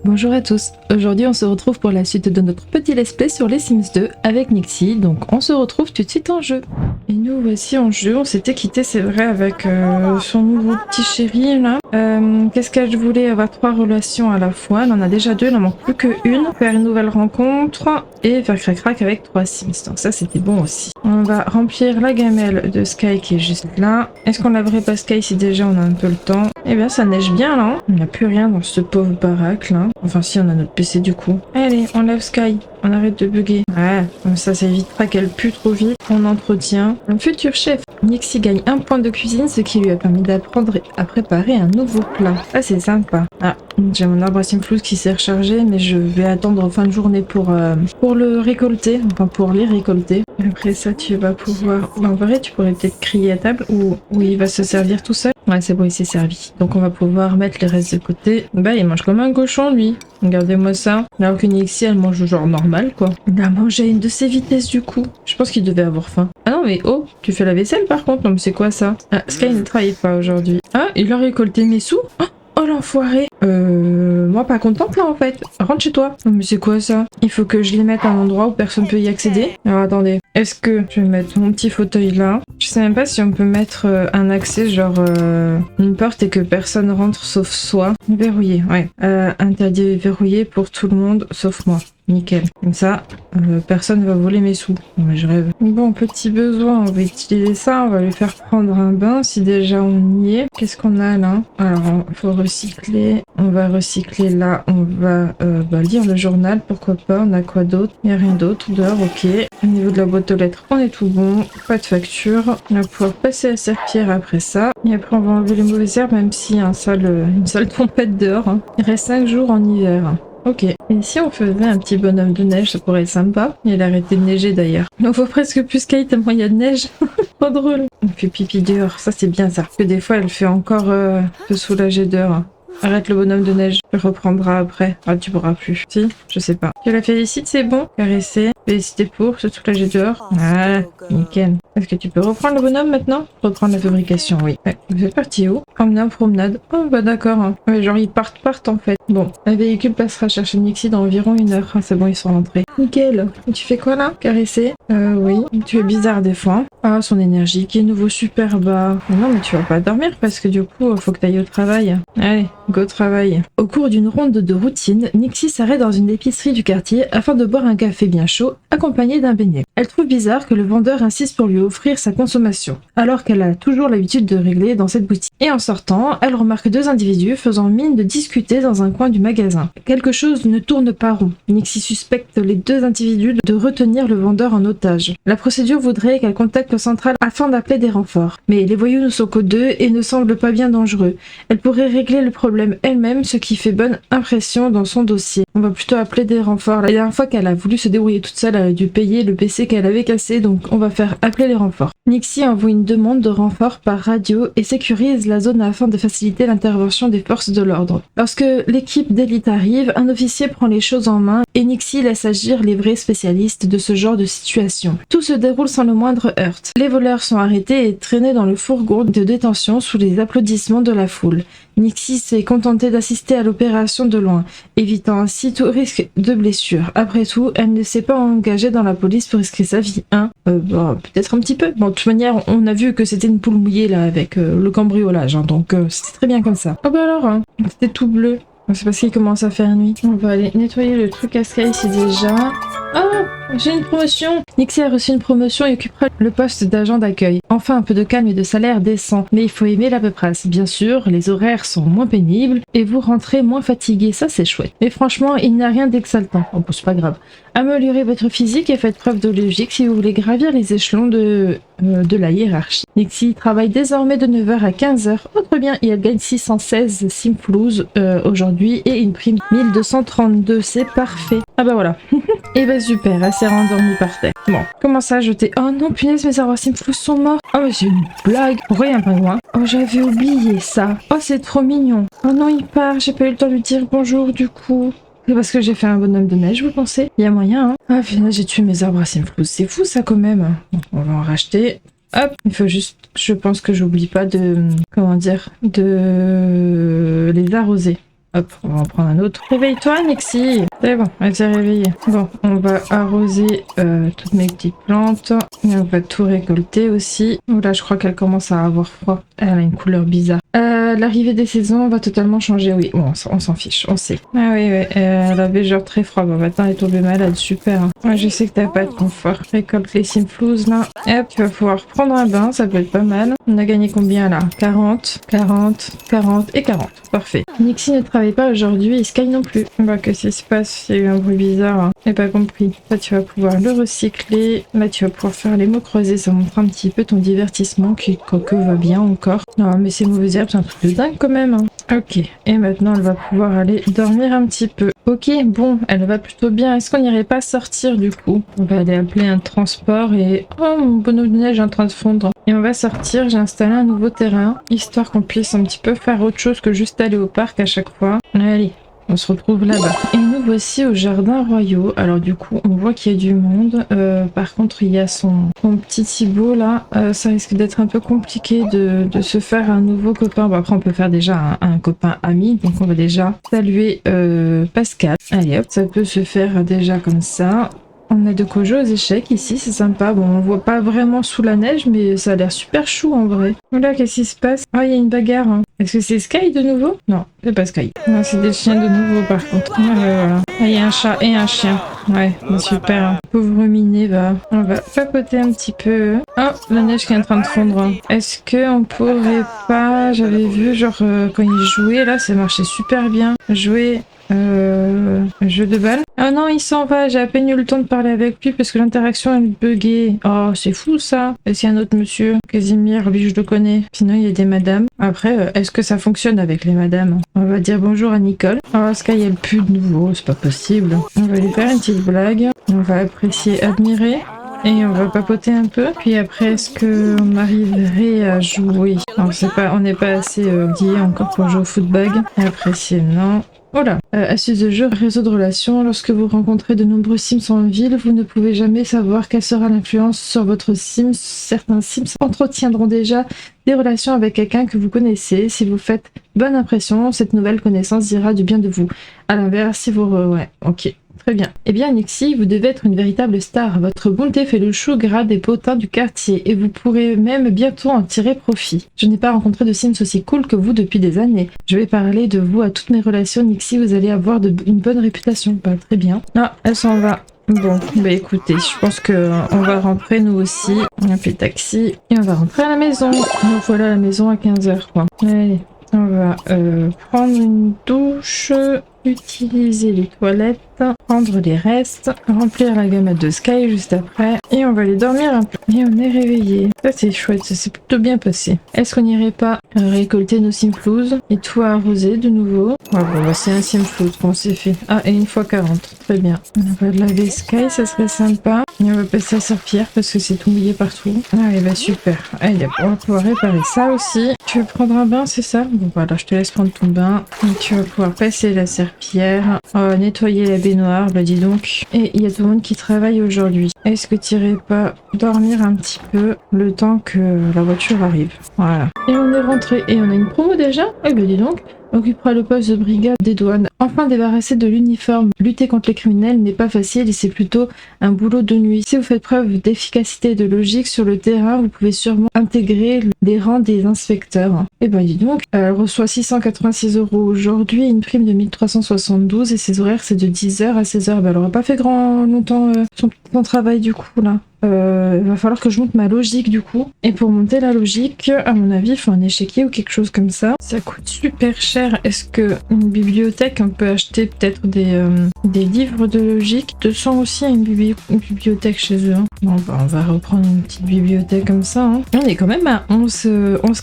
Bonjour à tous, aujourd'hui on se retrouve pour la suite de notre petit let's play sur les Sims 2 avec Nixie, donc on se retrouve tout de suite en jeu. Et nous voici en jeu, on s'était quitté c'est vrai avec son nouveau petit chéri là. Qu'est-ce qu'elle voulait avoir 3 relations à la fois, elle en a déjà 2, il n'en manque plus qu'une. Faire une nouvelle rencontre et faire crac-crac avec 3 Sims, donc ça c'était bon aussi. On va remplir la gamelle de Sky qui est juste là. Est-ce qu'on laverait pas Sky si déjà on a un peu le temps? Eh bien ça neige bien là, hein. Il n'y a plus rien dans ce pauvre baraque là. Enfin si on a notre PC du coup. Allez, on lave Sky, on arrête de bugger. Ouais, comme ça évitera qu'elle pue trop vite. On entretient. Un futur chef. Nixie gagne 1 point de cuisine, ce qui lui a permis d'apprendre à préparer un nouveau plat. Ça c'est sympa. Ah, j'ai mon arbre à Simflouz qui s'est rechargé, mais je vais attendre fin de journée pour le récolter. Enfin pour les récolter. Après ça tu vas pouvoir... En vrai tu pourrais peut-être crier à table ou il va se servir tout seul. Ouais c'est bon, il s'est servi. Donc on va pouvoir mettre les restes de côté. Bah il mange comme un cochon lui. Regardez-moi ça. Alors que Nixie elle mange genre normal quoi. Il a mangé à une de ses vitesses du coup. Je pense qu'il devait avoir faim. Ah non mais oh, tu fais la vaisselle par contre. Non mais c'est quoi ça? Ah, Sky ne travaille pas aujourd'hui. Ah, il a récolté mes sous. Oh l'enfoiré. Moi pas contente là en fait. Rentre chez toi. Non mais c'est quoi ça? Il faut que je les mette à un endroit où personne peut y accéder. Alors attendez. Est-ce que je vais mettre mon petit fauteuil là? Je sais même pas si on peut mettre un accès genre une porte et que personne rentre sauf soi. Verrouillé, ouais. Interdit verrouillé pour tout le monde sauf moi. Nickel. Comme ça, personne va voler mes sous. Non, mais je rêve. Bon, petit besoin, on va utiliser ça. On va lui faire prendre un bain si déjà on y est. Qu'est-ce qu'on a là? Alors, il faut recycler. On va recycler là. On va lire le journal. Pourquoi pas? On a quoi d'autre? Il n'y a rien d'autre. Dehors, ok. Au niveau de la boîte aux lettres, on est tout bon. Pas de facture. On va pouvoir passer la serpillière après ça. Et après, on va enlever les mauvaises herbes, même s'il y a une sale tempête dehors. Hein. Il reste 5 jours en hiver. Ok. Et si on faisait un petit bonhomme de neige, ça pourrait être sympa. Il a arrêté de neiger d'ailleurs. On voit presque plus Sky tellement il y a de neige. Trop drôle. On fait pipi dehors. Ça c'est bien ça. Parce que des fois elle fait encore se soulager dehors. Arrête le bonhomme de neige. Tu reprendras après. Ah tu pourras plus. Si? Je sais pas. Tu la félicites, c'est bon. Caresser. Féliciter pour se soulager dehors. Voilà. Nickel. Est-ce que tu peux reprendre le bonhomme maintenant? Reprendre la fabrication, oui. Ouais. Vous êtes parti où? Promenade. Oh bah d'accord. Hein. Ouais, genre ils partent en fait. Bon, un véhicule passera chercher Nixie dans environ 1 heure. Ah, c'est bon, ils sont rentrés. Nickel. Et tu fais quoi là? Caresser? Oui. Tu es bizarre des fois. Ah, son énergie qui est nouveau super bas. Non, mais tu vas pas dormir parce que du coup, faut que t'ailles au travail. Allez, go travail. Au cours d'une ronde de routine, Nixie s'arrête dans une épicerie du quartier afin de boire un café bien chaud, accompagné d'un beignet. Elle trouve bizarre que le vendeur insiste pour lui offrir sa consommation, alors qu'elle a toujours l'habitude de régler dans cette boutique. Et en sortant, elle remarque 2 individus faisant mine de discuter dans un coin du magasin. Quelque chose ne tourne pas rond. Nixie suspecte les 2 individus de retenir le vendeur en otage. La procédure voudrait qu'elle contacte le central afin d'appeler des renforts. Mais les voyous ne sont que 2 et ne semblent pas bien dangereux. Elle pourrait régler le problème elle-même, ce qui fait bonne impression dans son dossier. On va plutôt appeler des renforts. La dernière fois qu'elle a voulu se débrouiller toute seule, elle a dû payer le PC qu'elle avait cassé, donc on va faire appeler les renforts. Nixie envoie une demande de renfort par radio et sécurise la zone afin de faciliter l'intervention des forces de l'ordre. Lorsque l'équipe d'élite arrive, un officier prend les choses en main et Nixie laisse agir les vrais spécialistes de ce genre de situation. Tout se déroule sans le moindre heurt. Les voleurs sont arrêtés et traînés dans le fourgon de détention sous les applaudissements de la foule. Nixie s'est contentée d'assister à l'opération de loin, évitant ainsi tout risque de blessure. Après tout, elle ne s'est pas engagée dans la police pour risquer sa vie, hein? Peut-être un petit peu. Bon, de toute manière, on a vu que c'était une poule mouillée là avec le cambriolage, hein, donc c'était très bien comme ça. Oh bah alors, hein, c'était tout bleu. C'est parce qu'il commence à faire nuit. On va aller nettoyer le truc à Sky ici déjà. Ah, j'ai une promotion. Nixie a reçu une promotion et occupera le poste d'agent d'accueil. Enfin, un peu de calme et de salaire décent. Mais il faut aimer la paperasse. Bien sûr, les horaires sont moins pénibles et vous rentrez moins fatigué. Ça, c'est chouette. Mais franchement, il n'y a rien d'exaltant. Bon, c'est pas grave. Améliorez votre physique et faites preuve de logique si vous voulez gravir les échelons de la hiérarchie. Nixie travaille désormais de 9h à 15h. Autre bien, et elle gagne 616 Simflouz aujourd'hui et une prime 1232. C'est parfait. Ah bah voilà. Et bah super, elle s'est rendormie par terre. Bon, comment ça jeter? Oh non, punaise, mes arbres Simflouz sont morts. Oh mais c'est une blague. Pourquoi il y a un pingouin? Oh, j'avais oublié ça. Oh, c'est trop mignon. Oh non, il part. J'ai pas eu le temps de lui dire bonjour du coup. C'est parce que j'ai fait un bonhomme de neige, vous pensez? Il y a moyen, hein? Ah, finalement, j'ai tué mes arbres à Simflouz. C'est fou, ça, quand même. Bon, on va en racheter. Hop, il faut juste... Je pense que j'oublie pas de... Comment dire? De les arroser. Hop, on va en prendre un autre. Réveille-toi, Nixie. C'est bon, elle s'est réveillée. Bon, on va arroser toutes mes petites plantes. Et on va tout récolter aussi. Là, je crois qu'elle commence à avoir froid. Elle a une couleur bizarre. L'arrivée des saisons va totalement changer, oui. Bon, on s'en fiche, on sait. Ah oui, oui, elle avait genre très froid. Bon, maintenant elle est tombée malade, super. Hein. Ouais, je sais que t'as pas de confort. Récolte les simflouz là. Hop, tu vas pouvoir prendre un bain, ça peut être pas mal. On a gagné combien là? 40, 40, 40 et 40. Parfait. Nixie ne travaille pas aujourd'hui et Sky non plus. Bah, qu'est-ce qui se passe? Il y a eu un bruit bizarre. Hein. J'ai pas compris. Là, tu vas pouvoir le recycler. Là, tu vas pouvoir faire les mots croisés. Ça montre un petit peu ton divertissement qui, quoique, va bien encore. Non, mais ces mauvaises herbes, c'est un truc de dingue quand même. Hein. Ok. Et maintenant, elle va pouvoir aller dormir un petit peu. Ok, bon, elle va plutôt bien. Est-ce qu'on n'irait pas sortir du coup? On va aller appeler un transport et... Oh, mon bonhomme de neige est en train de fondre. Et on va sortir, j'ai installé un nouveau terrain, histoire qu'on puisse un petit peu faire autre chose que juste aller au parc à chaque fois. Allez, on se retrouve là-bas. Et nous voici au jardin royaux. Alors du coup, on voit qu'il y a du monde. Par contre, il y a son petit Thibaut là. Ça risque d'être un peu compliqué de se faire un nouveau copain. Bon, après, on peut faire déjà un copain ami. Donc on va déjà saluer Pascal. Allez hop, ça peut se faire déjà comme ça. On a de quoi jouer aux échecs ici, c'est sympa. Bon, on voit pas vraiment sous la neige, mais ça a l'air super chou en vrai. Voilà, qu'est-ce qui se passe? Ah, il y a une bagarre. Hein. Est-ce que c'est Sky de nouveau? Non, c'est pas Sky. Non, c'est des chiens de nouveau par contre. Voilà. Ah, il y a un chat et un chien. Ouais, super. Hein. Pauvre miné, va. On va papoter un petit peu. Oh, la neige qui est en train de fondre. Est-ce que on pourrait pas... J'avais vu, genre, quand il jouait, là, ça marchait super bien. Jouer... jeu de balle. Ah non, il s'en va, j'ai à peine eu le temps de parler avec lui parce que l'interaction elle buguait. Oh, c'est fou ça. Est-ce qu'il y a un autre monsieur? Casimir, lui je le connais. Sinon il y a des madames. Après, est-ce que ça fonctionne avec les madames? On va dire bonjour à Nicole. Oh, Sky elle pue de nouveau, c'est pas possible. On va lui faire une petite blague. On va apprécier, admirer. Et on va papoter un peu. Puis après, est-ce qu'on arriverait à jouer? Non, c'est pas, on n'est pas assez lié encore pour jouer au footbag. Et apprécier, non. Voilà. Astuce de jeu, réseau de relations. Lorsque vous rencontrez de nombreux Sims en ville, vous ne pouvez jamais savoir quelle sera l'influence sur votre Sims. Certains Sims entretiendront déjà des relations avec quelqu'un que vous connaissez. Si vous faites bonne impression, cette nouvelle connaissance dira du bien de vous. À l'inverse, si vous... Ouais, ok. Très bien. Eh bien, Nixie, vous devez être une véritable star. Votre bonté fait le chou gras des potins du quartier et vous pourrez même bientôt en tirer profit. Je n'ai pas rencontré de Sims aussi cool que vous depuis des années. Je vais parler de vous à toutes mes relations, Nixie. Vous allez avoir une bonne réputation. Bah, très bien. Ah, elle s'en va. Bon, bah écoutez, je pense que on va rentrer nous aussi. On a fait taxi et on va rentrer à la maison. Donc voilà la maison à 15h, quoi. Allez, on va prendre une douche, utiliser les toilettes, prendre les restes, remplir la gamme de Sky juste après, et on va aller dormir un peu. Et on est réveillé. Ça c'est chouette, ça s'est plutôt bien passé. Est-ce qu'on n'irait pas récolter nos simflouz et tout arroser de nouveau? Ouais, bon, bah, c'est un simflouz qu'on s'est fait. Ah, et 1x40, très bien. On va laver Sky, ça serait sympa. Et on va passer à serpillère parce que c'est tout mouillé partout. Ah, et bah super. Allez, on va pouvoir réparer ça aussi. Tu veux prendre un bain, c'est ça? Bon, voilà, je te laisse prendre ton bain. Et tu vas pouvoir passer la serpillère, nettoyer la baignoire, bah dis donc. Et il y a tout le monde qui travaille aujourd'hui. Est-ce que tu irais pas dormir un petit peu le temps que la voiture arrive? Voilà. Et on est rentré. Et on a une promo déjà? Eh ben dis donc. Occupera le poste de brigade des douanes. Enfin débarrassé de l'uniforme. Lutter contre les criminels n'est pas facile et c'est plutôt un boulot de nuit. Si vous faites preuve d'efficacité et de logique sur le terrain, vous pouvez sûrement intégrer les rangs des inspecteurs. Et ben dis donc, elle reçoit 686 € aujourd'hui et une prime de 1372 et ses horaires c'est de 10h à 16h. Ben, elle aura pas fait longtemps son travail du coup là. Il va falloir que je monte ma logique du coup. Et pour monter la logique, à mon avis, il faut un échiquier ou quelque chose comme ça. Ça coûte super cher. Est-ce que une bibliothèque, on peut acheter peut-être des livres de logique? 200 aussi à une bibliothèque chez eux. Hein. Bon, bah, on va reprendre une petite bibliothèque comme ça. Hein. On est quand même à 11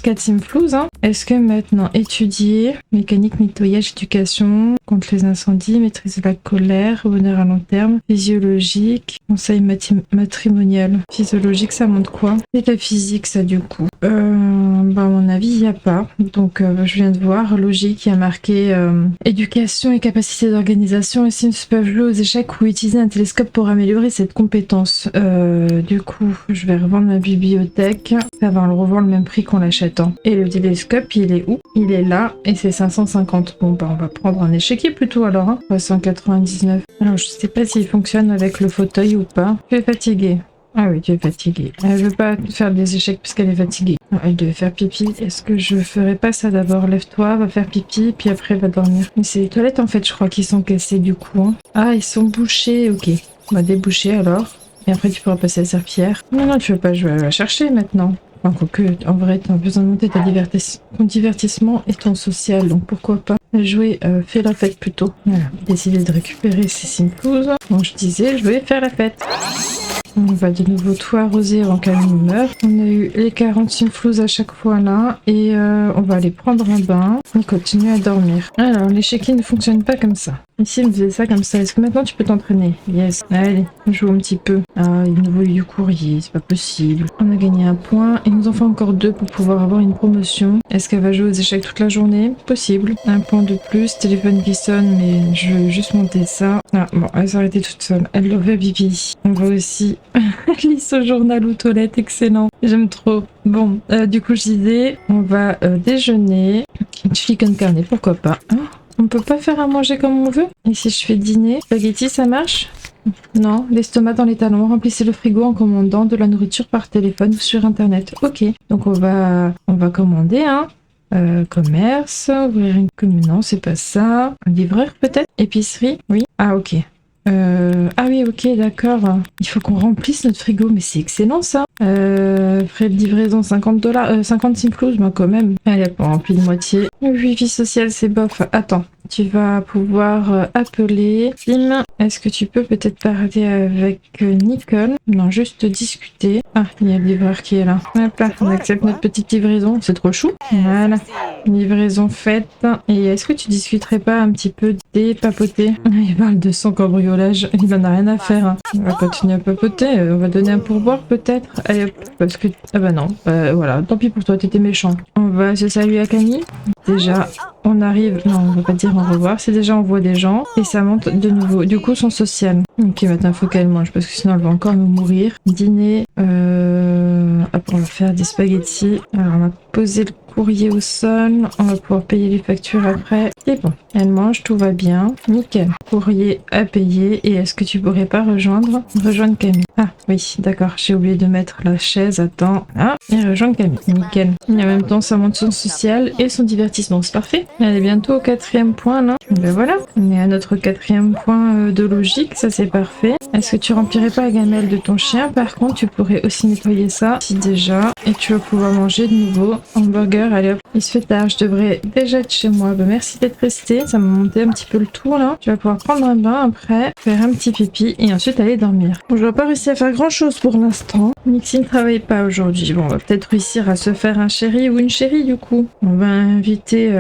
4 simflouz. Hein. Est-ce que maintenant étudier, mécanique, nettoyage, éducation, contre les incendies, maîtrise de la colère, bonheur à long terme, physiologique, conseil matrimonial. Physiologique, ça montre quoi? C'est la physique, ça, du coup. Bah à mon avis, il n'y a pas. Donc, je viens de voir, logique, il y a marqué éducation et capacité d'organisation. Les Sims peuvent jouer aux échecs ou utiliser un télescope pour améliorer cette compétence. Du coup, je vais revendre ma bibliothèque. Ça va le revendre le même prix qu'on l'achète. Hein. Et le télescope, il est où? Il est là et c'est 550. Bon, bah, on va prendre un échiquier plutôt alors. Hein. 399. Alors, je sais pas s'il fonctionne avec le fauteuil ou pas. Tu es fatiguée. Ah oui, tu es fatiguée. Elle veut pas faire des échecs parce qu'elle est fatiguée. Non, elle devait faire pipi. Est-ce que je ferais pas ça d'abord? Lève-toi, va faire pipi, puis après va dormir. Mais c'est les toilettes en fait, je crois, qui sont cassées du coup. Hein. Ah, ils sont bouchés, ok. On va déboucher alors. Et après tu pourras passer à la serpillière. Non, non, tu veux pas, je vais la chercher maintenant. Enfin, quoique, en vrai, tu as besoin de monter ton divertissement et ton social, donc pourquoi pas jouer, fais la fête plutôt. Voilà, décider de récupérer ces simples. Bon, je disais, je vais faire la fête. On va de nouveau tout arroser avant qu'elle meure. On a eu les 40 simflouz à chaque fois là. Et on va aller prendre un bain et continuer à dormir. Alors, l'échiquier ne fonctionne pas comme ça. Ici, on faisait ça comme ça. Est-ce que maintenant tu peux t'entraîner? Yes. Allez, on joue un petit peu. Ah, il nous vaut du courrier. C'est pas possible. On a gagné un point. Il nous en faut encore 2 pour pouvoir avoir une promotion. Est-ce qu'elle va jouer aux échecs toute la journée? Possible. Un point de plus. Téléphone qui sonne, mais je vais juste monter ça. Ah, bon, elle s'est arrêtée toute seule. Elle l'aurait pipi. On va aussi lire au journal aux toilettes. Excellent. J'aime trop. Bon, du coup, je disais, on va déjeuner. Chicken carne, pourquoi pas. Oh, on peut pas faire à manger comme on veut? Et si je fais dîner? Spaghetti, ça marche? Non, l'estomac dans les talons. Remplissez le frigo en commandant de la nourriture par téléphone ou sur internet. Ok, donc on va commander, hein. Commerce, ouvrir une commune. Non, c'est pas ça. Un livreur peut-être? Épicerie? Oui. Ah, ok. Ah oui, ok, d'accord. Il faut qu'on remplisse notre frigo, mais c'est excellent ça. Frais de livraison 50 $, 50 simplouz, bah quand même. Allez, on remplit de moitié. Le wifi social, c'est bof. Attends, tu vas pouvoir appeler Tim. Est-ce que tu peux peut-être parler avec Nicole? Non, juste discuter. Ah, il y a le livreur qui est là. Hop là, on accepte notre petite livraison. C'est trop chou. Voilà. Livraison faite. Et est-ce que tu discuterais pas un petit peu des papoter? Il parle de son cambriolage. Il en a rien à faire. Hein. On va continuer à papoter. On va donner un pourboire peut-être. Allez hop. Parce que... Ah bah non. Voilà. Tant pis pour toi, t'étais méchant. On va se saluer à Camille. Déjà, on arrive... Non, on va pas dire au revoir. C'est déjà on voit des gens. Et ça monte de nouveau. Du coup, son social. Ok, maintenant il faut qu'elle mange. Parce que sinon elle va encore me mourir. Dîner. Après, on va faire des spaghettis. Alors, on va poser le courrier au sol. On va pouvoir payer les factures après. C'est bon. Elle mange, tout va bien. Nickel. Courrier à payer. Et est-ce que tu pourrais pas rejoindre Camille? Ah oui, d'accord. J'ai oublié de mettre la chaise. Attends. Ah, et rejoindre Camille. Nickel. Et en même temps, ça monte son social et son divertissement. C'est parfait. Elle est bientôt au 4e point là. Ben voilà. On est à notre 4e point de logique. Ça, c'est parfait. Est-ce que tu remplirais pas la gamelle de ton chien? Par contre, tu pourrais aussi nettoyer ça. Si déjà. Et tu vas pouvoir manger de nouveau. Hamburger. Allez hop. Il se fait tard. Je devrais déjà être chez moi. Ben, merci d'être resté. Ça m'a monté un petit peu le tour là. Tu vas pouvoir prendre un bain après, faire un petit pipi et ensuite aller dormir. Bon, je vais pas réussir à faire grand chose pour l'instant. Nixie ne travaille pas aujourd'hui. Bon, on va peut-être réussir à se faire un chéri ou une chérie du coup. On va inviter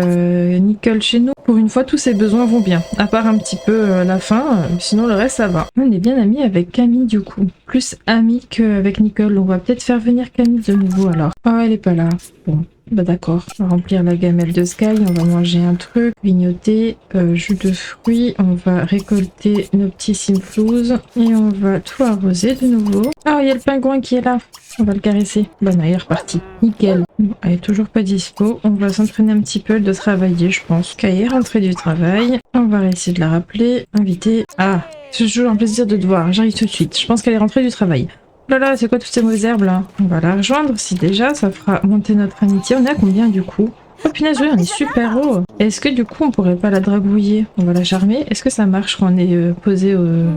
Nicole chez nous. Pour une fois, tous ses besoins vont bien. À part un petit peu la faim, sinon le reste ça va. On est bien amis avec Camille du coup. Plus amis qu'avec Nicole. On va peut-être faire venir Camille de nouveau alors. Oh, elle est pas là. Bon. Bah d'accord, on va remplir la gamelle de Sky, on va manger un truc, grignoter, jus de fruits, on va récolter nos petits simflouz et on va tout arroser de nouveau. Ah, il y a le pingouin qui est là, on va le caresser. Bon, il est reparti, nickel. Bon, elle est toujours pas dispo, on va s'entraîner un petit peu de travailler je pense. Cahier, rentrée du travail, on va essayer de la rappeler, inviter. Ah, c'est toujours un plaisir de te voir, j'arrive tout de suite, je pense qu'elle est rentrée du travail. Oh là là, c'est quoi toutes ces mauvaises herbes là? On va la rejoindre si déjà ça fera monter notre amitié. On est à combien du coup? Oh punaise, oui, on est super haut. Est-ce que du coup on pourrait pas la dragouiller? On va la charmer. Est-ce que ça marche quand on est posé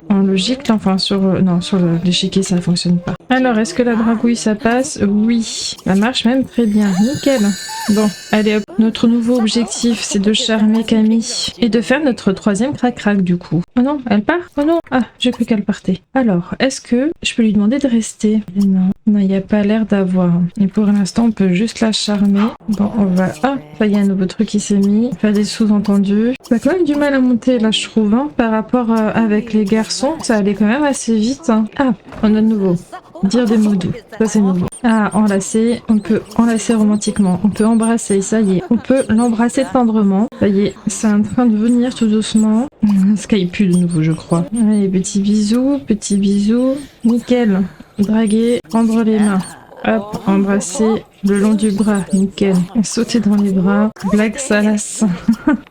en logique là? Enfin sur... non, sur l'échiquier ça fonctionne pas. Alors, est-ce que la dragouille ça passe? Oui, ça marche même très bien. Nickel. Bon, allez hop. Notre nouveau objectif c'est de charmer Camille et de faire notre 3e crac-crac du coup. Oh non, elle part? Oh non. Ah, j'ai cru qu'elle partait. Alors, est-ce que je peux lui demander de rester? Non. Non, il n'y a pas l'air d'avoir. Et pour l'instant, on peut juste la charmer. Bon, on va... Ah, ça y est, un nouveau truc qui s'est mis. Faire des sous-entendus. On a quand même du mal à monter, là, je trouve. Hein, par rapport avec les garçons, ça allait quand même assez vite. Hein. Ah, on a de nouveau. Dire des mots doux. Ça, c'est nouveau. Ah, enlacer. On peut enlacer romantiquement. On peut embrasser. Ça y est. On peut l'embrasser tendrement. Ça y est. C'est en train de venir tout doucement. Sky pue de nouveau, je crois. Allez, petits bisous. Petits bisous. Nickel. Draguer. Prendre les mains. Hop, embrasser le long du bras, nickel. Sauter dans les bras, blague salace.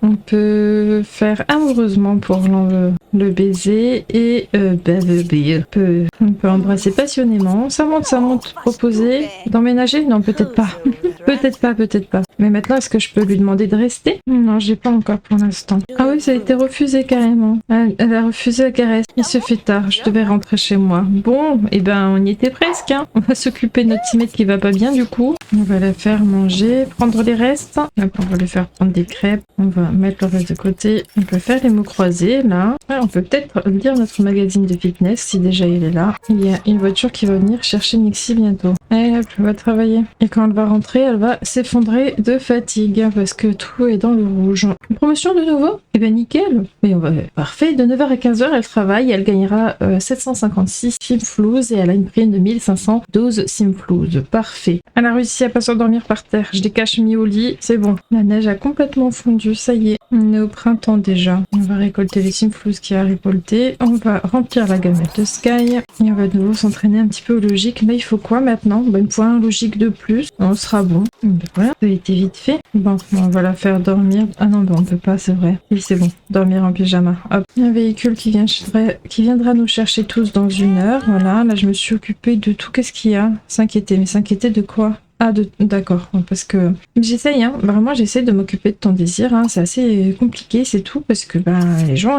On peut faire amoureusement pour le baiser et on peut embrasser passionnément. Ça monte. Proposer d'emménager? Non, peut-être pas. peut-être pas. Mais maintenant, est-ce que je peux lui demander de rester? Non, j'ai pas encore pour l'instant. Ah oui, ça a été refusé carrément. Elle a refusé la caresse. Il se fait tard, je devais rentrer chez moi. Bon, et ben on y était presque. Hein. On va s'occuper de notre teammate qui va pas bien du coup. On va la faire manger, prendre les restes. Après, on va lui faire prendre des crêpes. On va mettre le reste de côté. On peut faire les mots croisés là. Ouais, on peut peut-être lire notre magazine de fitness si déjà il est là. Il y a une voiture qui va venir chercher Nixie bientôt. Allez hop, elle va travailler. Et quand elle va rentrer, elle va s'effondrer de fatigue parce que tout est dans le rouge. Une promotion de nouveau? Eh ben nickel. Mais on va... Parfait. De 9h à 15h, elle travaille. Elle gagnera 756 simflouz et elle a une prime de 1512 simflouz. Parfait. Elle a réussi à pas s'endormir par terre. Je l'ai cache mis au lit. C'est bon. La neige a complètement fondu. Ça y est. On est au printemps déjà. On va récolter les simflouz qui a récolté. On va remplir la gamelle de Sky. Et on va de nouveau s'entraîner un petit peu au logique. Là, il faut quoi maintenant? Une point logique de plus. On sera bon. Ben voilà. Ça a été vite fait. Bon, on va la faire dormir. Ah non, ben on peut pas, c'est vrai. Oui, c'est bon. Dormir en pyjama. Hop. Un véhicule qui viendra nous chercher tous dans 1 heure. Voilà. Là, je me suis occupée de tout. Qu'est-ce qu'il y a? S'inquiéter. Mais s'inquiéter de quoi? Ah, d'accord, parce que j'essaye, hein, vraiment j'essaie de m'occuper de ton désir, hein, c'est assez compliqué, c'est tout, parce que les gens,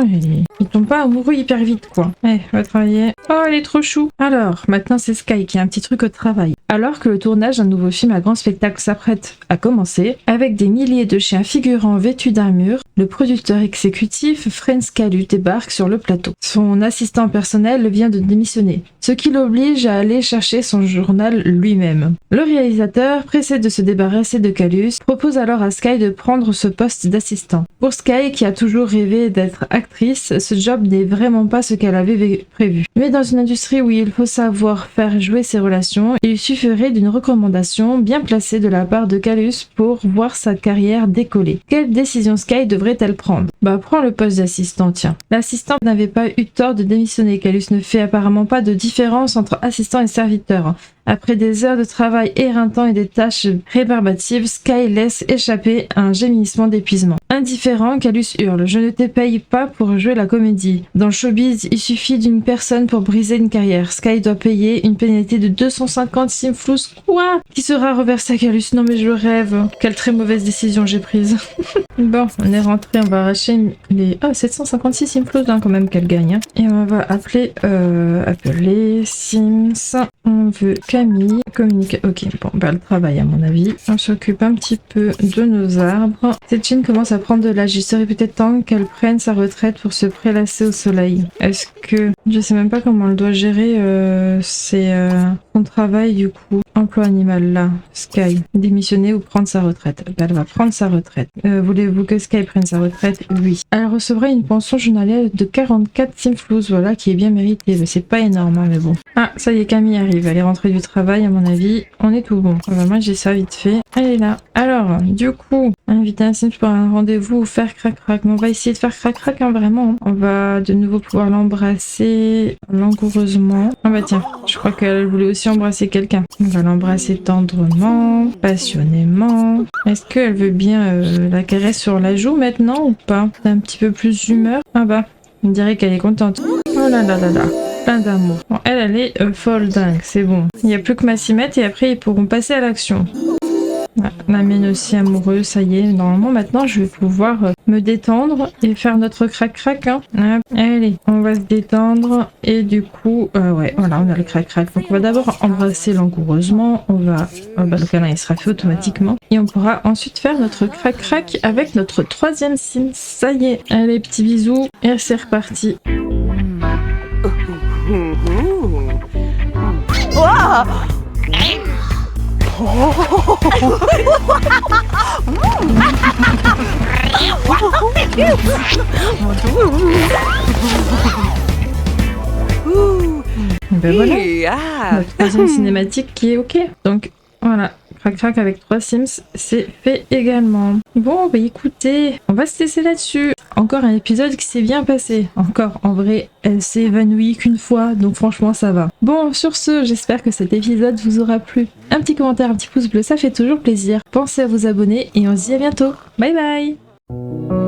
ils tombent pas amoureux hyper vite, quoi. Allez, on va travailler. Oh, elle est trop chou. Alors, maintenant c'est Sky qui a un petit truc au travail. Alors que le tournage d'un nouveau film à grand spectacle s'apprête à commencer, avec des milliers de chiens figurants vêtus d'armure, le producteur exécutif Frans Kalu débarque sur le plateau. Son assistant personnel vient de démissionner, ce qui l'oblige à aller chercher son journal lui-même. Le réalisateur, pressé de se débarrasser de Calus, propose alors à Sky de prendre ce poste d'assistant. Pour Sky, qui a toujours rêvé d'être actrice, ce job n'est vraiment pas ce qu'elle avait prévu. Mais dans une industrie où il faut savoir faire jouer ses relations, il suffirait d'une recommandation bien placée de la part de Calus pour voir sa carrière décoller. Quelle décision Sky devrait-elle prendre? Prends le poste d'assistant, tiens. L'assistant n'avait pas eu tort de démissionner. Calus ne fait apparemment pas de différence entre assistant et serviteur. Après des heures de travail éreintant et des tâches rébarbatives, Sky laisse échapper un gémissement d'épuisement. Indifférent, Calus hurle: « Je ne te paye pas pour jouer la comédie. Dans le showbiz, il suffit d'une personne pour briser une carrière. Sky doit payer une pénalité de 250 simflouz, quoi, qui sera reversée à Calus. Non mais je rêve. Quelle très mauvaise décision j'ai prise. » Bon, on est rentré, on va arracher les... Ah, 756 simflouz quand même qu'elle gagne. Hein. Et on va appeler Sims. On veut Camille, communique. Ok, bon, elle travaille à mon avis. On s'occupe un petit peu de nos arbres. Cette Jean commence à prendre de l'âge. Il serait peut-être temps qu'elle prenne sa retraite pour se prélasser au soleil. Est-ce que... Je sais même pas comment elle doit gérer son travail du coup. Emploi animal là. Sky. Démissionner ou prendre sa retraite. Elle va prendre sa retraite. Voulez-vous que Sky prenne sa retraite? Oui. Elle recevra une pension journalière de 44 simflouz, voilà, qui est bien méritée. C'est pas énorme, hein, mais bon. Ah, ça y est, Camille arrive. Elle est rentrée du travail, à mon avis. On est tout bon. Moi, j'ai ça vite fait. Elle est là. Alors, du coup, inviter un Sims pour un rendez-vous ou faire crac-crac. Mais on va essayer de faire crac-crac, hein, vraiment. On va de nouveau pouvoir l'embrasser langoureusement. Ah bah tiens, je crois qu'elle voulait aussi embrasser quelqu'un. On va l'embrasser tendrement, passionnément. Est-ce qu'elle veut bien la caresse sur la joue maintenant ou pas? Un petit peu plus d'humeur. Ah bah, on dirait qu'elle est contente. Oh là là là là. Plein d'amour. Bon, elle est folle dingue, c'est bon. Il n'y a plus que ma s'y mettre et après ils pourront passer à l'action. Voilà, la mienne aussi amoureuse, ça y est. Normalement maintenant je vais pouvoir me détendre et faire notre crac-crac. Hein. Allez, on va se détendre et du coup, ouais, voilà, on a le crac-crac. Donc on va d'abord embrasser langoureusement. On va, le câlin il sera fait automatiquement. Et on pourra ensuite faire notre crac-crac avec notre 3e sim. Ça y est. Allez, petits bisous et c'est reparti. ben voilà, Ah. la troisième cinématique qui est ok. Donc voilà, crac avec 3 Sims, c'est fait également. Bon, bah écoutez, on va se laisser là-dessus. Encore un épisode qui s'est bien passé. Encore, en vrai, elle s'est évanouie qu'une fois, donc franchement ça va. Bon, sur ce, j'espère que cet épisode vous aura plu. Un petit commentaire, un petit pouce bleu, ça fait toujours plaisir. Pensez à vous abonner et on se dit à bientôt. Bye bye.